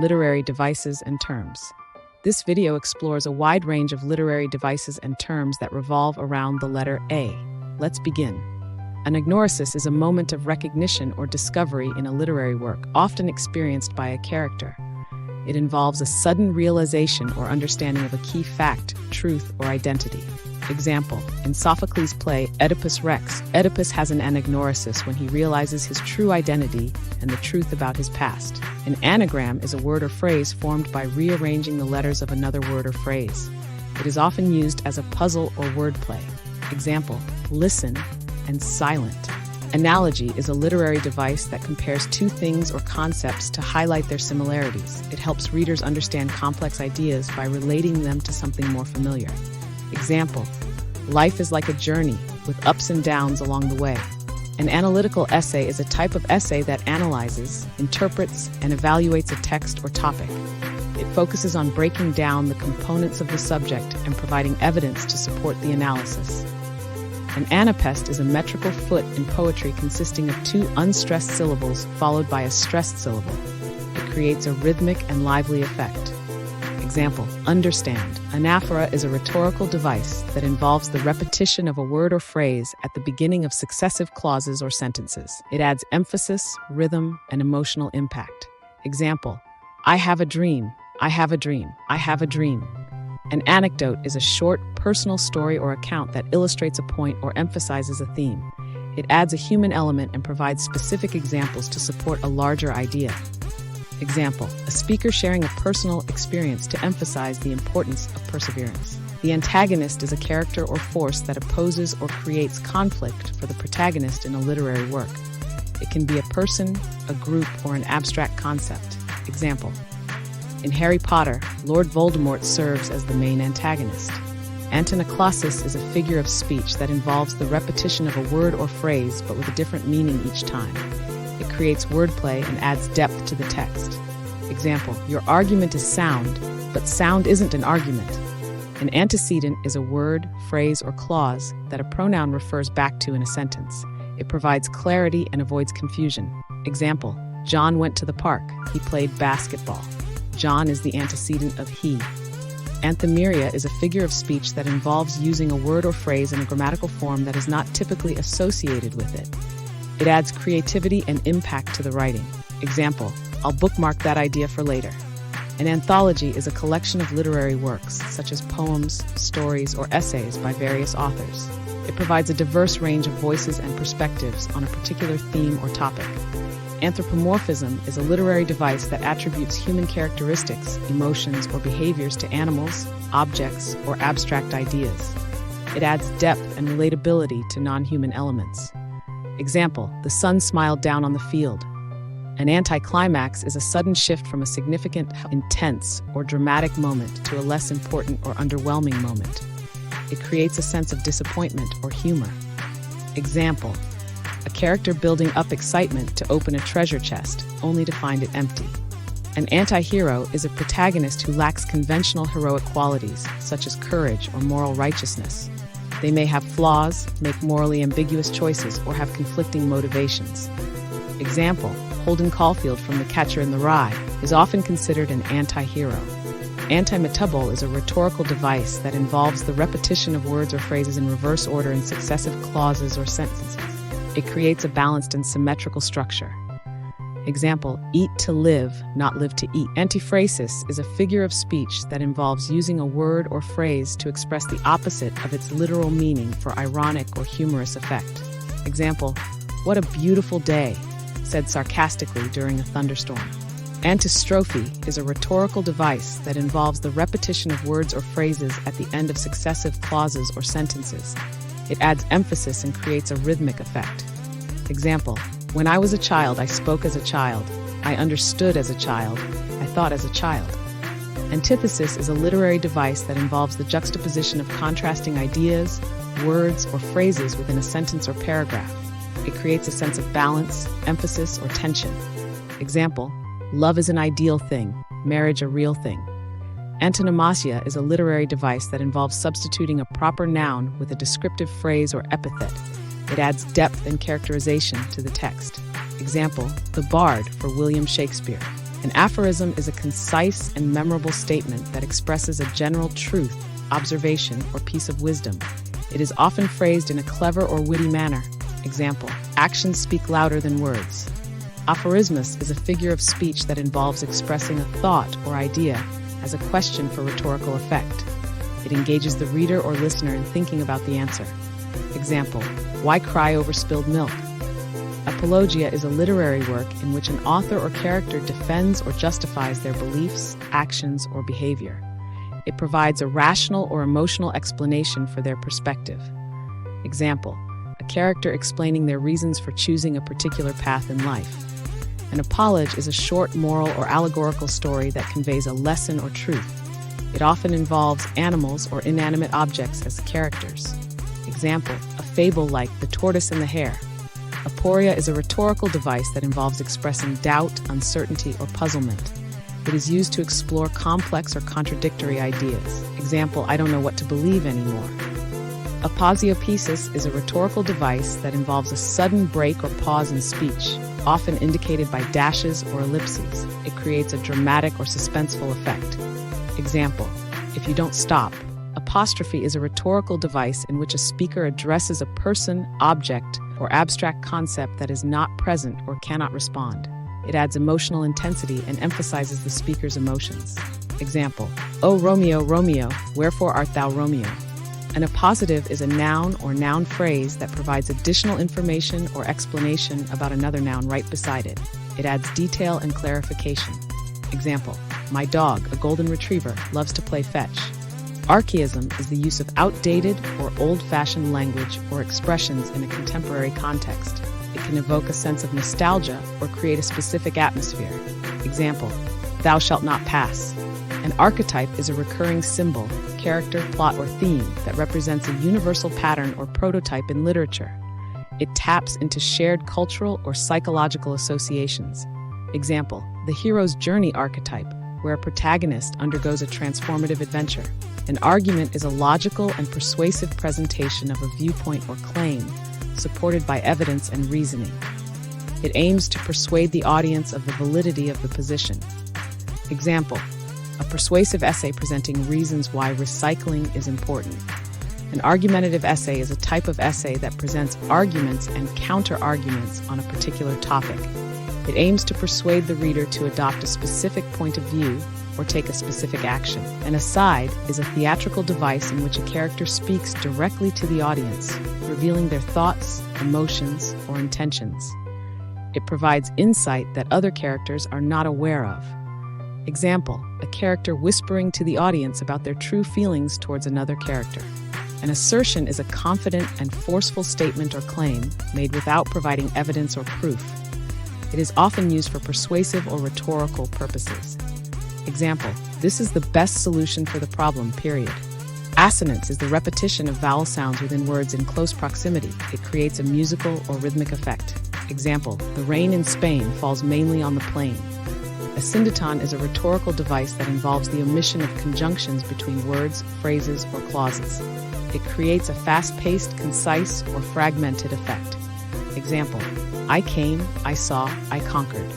literary devices and terms. This video explores a wide range of literary devices and terms that revolve around the letter A. Let's begin. An agnosis is a moment of recognition or discovery in a literary work, often experienced by a character. It involves a sudden realization or understanding of a key fact, truth, or identity. Example, in Sophocles' play Oedipus Rex, Oedipus has an anagnorisis when he realizes his true identity and the truth about his past. An anagram is a word or phrase formed by rearranging the letters of another word or phrase. It is often used as a puzzle or wordplay. Example, listen and silent. Analogy is a literary device that compares two things or concepts to highlight their similarities. It helps readers understand complex ideas by relating them to something more familiar. Example, life is like a journey with ups and downs along the way. An analytical essay is a type of essay that analyzes, interprets, and evaluates a text or topic. It focuses on breaking down the components of the subject and providing evidence to support the analysis. An anapest is a metrical foot in poetry consisting of two unstressed syllables followed by a stressed syllable. It creates a rhythmic and lively effect. Example, understand. Anaphora is a rhetorical device that involves the repetition of a word or phrase at the beginning of successive clauses or sentences. It adds emphasis, rhythm, and emotional impact. Example, I have a dream, I have a dream, I have a dream. An anecdote is a short, personal story or account that illustrates a point or emphasizes a theme. It adds a human element and provides specific examples to support a larger idea. Example, a speaker sharing a personal experience to emphasize the importance of perseverance. The antagonist is a character or force that opposes or creates conflict for the protagonist in a literary work. It can be a person, a group, or an abstract concept. Example, in Harry Potter, Lord Voldemort serves as the main antagonist. Antinoclasis is a figure of speech that involves the repetition of a word or phrase but with a different meaning each time. It creates wordplay and adds depth to the text. Example, your argument is sound, but sound isn't an argument. An antecedent is a word, phrase, or clause that a pronoun refers back to in a sentence. It provides clarity and avoids confusion. Example, John went to the park. He played basketball. John is the antecedent of he. Anthemeria is a figure of speech that involves using a word or phrase in a grammatical form that is not typically associated with it. It adds creativity and impact to the writing. Example, I'll bookmark that idea for later. An anthology is a collection of literary works, such as poems, stories, or essays by various authors. It provides a diverse range of voices and perspectives on a particular theme or topic. Anthropomorphism is a literary device that attributes human characteristics, emotions, or behaviors to animals, objects, or abstract ideas. It adds depth and relatability to non-human elements. Example, the sun smiled down on the field. An anticlimax is a sudden shift from a significant, intense, or dramatic moment to a less important or underwhelming moment. It creates a sense of disappointment or humor. Example, a character building up excitement to open a treasure chest, only to find it empty. An anti-hero is a protagonist who lacks conventional heroic qualities, such as courage or moral righteousness. They may have flaws, make morally ambiguous choices, or have conflicting motivations. Example, Holden Caulfield from The Catcher in the Rye is often considered an anti-hero. Antimetable is a rhetorical device that involves the repetition of words or phrases in reverse order in successive clauses or sentences. It creates a balanced and symmetrical structure. Example, eat to live, not live to eat. Antiphrasis is a figure of speech that involves using a word or phrase to express the opposite of its literal meaning for ironic or humorous effect. Example, what a beautiful day, said sarcastically during a thunderstorm. Antistrophe is a rhetorical device that involves the repetition of words or phrases at the end of successive clauses or sentences. It adds emphasis and creates a rhythmic effect. Example, when I was a child, I spoke as a child. I understood as a child. I thought as a child. Antithesis is a literary device that involves the juxtaposition of contrasting ideas, words, or phrases within a sentence or paragraph. It creates a sense of balance, emphasis, or tension. Example, love is an ideal thing, marriage a real thing. Antonomasia is a literary device that involves substituting a proper noun with a descriptive phrase or epithet. It adds depth and characterization to the text. Example, the Bard for William Shakespeare. An aphorism is a concise and memorable statement that expresses a general truth, observation, or piece of wisdom. It is often phrased in a clever or witty manner. Example, actions speak louder than words. Aphorismus is a figure of speech that involves expressing a thought or idea as a question for rhetorical effect. It engages the reader or listener in thinking about the answer. Example, why cry over spilled milk? Apologia is a literary work in which an author or character defends or justifies their beliefs, actions, or behavior. It provides a rational or emotional explanation for their perspective. Example, a character explaining their reasons for choosing a particular path in life. An apologue is a short moral or allegorical story that conveys a lesson or truth. It often involves animals or inanimate objects as characters. Example, a fable like The Tortoise and the Hare. Aporia is a rhetorical device that involves expressing doubt, uncertainty, or puzzlement. It is used to explore complex or contradictory ideas. Example, I don't know what to believe anymore. Aposiopesis is a rhetorical device that involves a sudden break or pause in speech, often indicated by dashes or ellipses. It creates a dramatic or suspenseful effect. Example, if you don't stop. Apostrophe is a rhetorical device in which a speaker addresses a person, object, or abstract concept that is not present or cannot respond. It adds emotional intensity and emphasizes the speaker's emotions. Example, O Romeo, Romeo, wherefore art thou Romeo? An appositive is a noun or noun phrase that provides additional information or explanation about another noun right beside it. It adds detail and clarification. Example, my dog, a golden retriever, loves to play fetch. Archaism is the use of outdated or old-fashioned language or expressions in a contemporary context. It can evoke a sense of nostalgia or create a specific atmosphere. Example, thou shalt not pass. An archetype is a recurring symbol, character, plot, or theme that represents a universal pattern or prototype in literature. It taps into shared cultural or psychological associations. Example, the hero's journey archetype, where a protagonist undergoes a transformative adventure. An argument is a logical and persuasive presentation of a viewpoint or claim, supported by evidence and reasoning. It aims to persuade the audience of the validity of the position. Example, a persuasive essay presenting reasons why recycling is important. An argumentative essay is a type of essay that presents arguments and counter-arguments on a particular topic. It aims to persuade the reader to adopt a specific point of view or take a specific action. An aside is a theatrical device in which a character speaks directly to the audience, revealing their thoughts, emotions, or intentions. It provides insight that other characters are not aware of. Example, a character whispering to the audience about their true feelings towards another character. An assertion is a confident and forceful statement or claim made without providing evidence or proof. It is often used for persuasive or rhetorical purposes. Example, this is the best solution for the problem, period. Assonance is the repetition of vowel sounds within words in close proximity. It creates a musical or rhythmic effect. Example, the rain in Spain falls mainly on the plain. A syndeton is a rhetorical device that involves the omission of conjunctions between words, phrases, or clauses. It creates a fast-paced, concise, or fragmented effect. Example, I came, I saw, I conquered.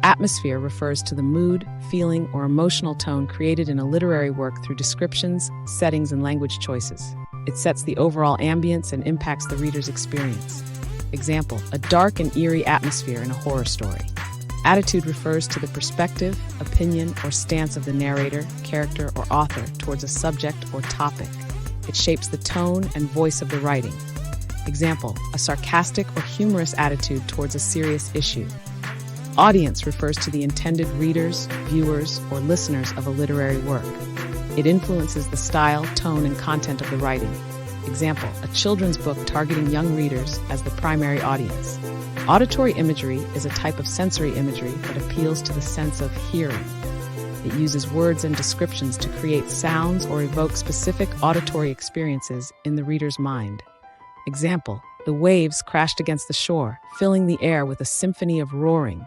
Atmosphere refers to the mood, feeling, or emotional tone created in a literary work through descriptions, settings, and language choices. It sets the overall ambience and impacts the reader's experience. Example, a dark and eerie atmosphere in a horror story. Attitude refers to the perspective, opinion, or stance of the narrator, character, or author towards a subject or topic. It shapes the tone and voice of the writing. Example, a sarcastic or humorous attitude towards a serious issue. Audience refers to the intended readers, viewers, or listeners of a literary work. It influences the style, tone, and content of the writing. Example, a children's book targeting young readers as the primary audience. Auditory imagery is a type of sensory imagery that appeals to the sense of hearing. It uses words and descriptions to create sounds or evoke specific auditory experiences in the reader's mind. Example, the waves crashed against the shore, filling the air with a symphony of roaring.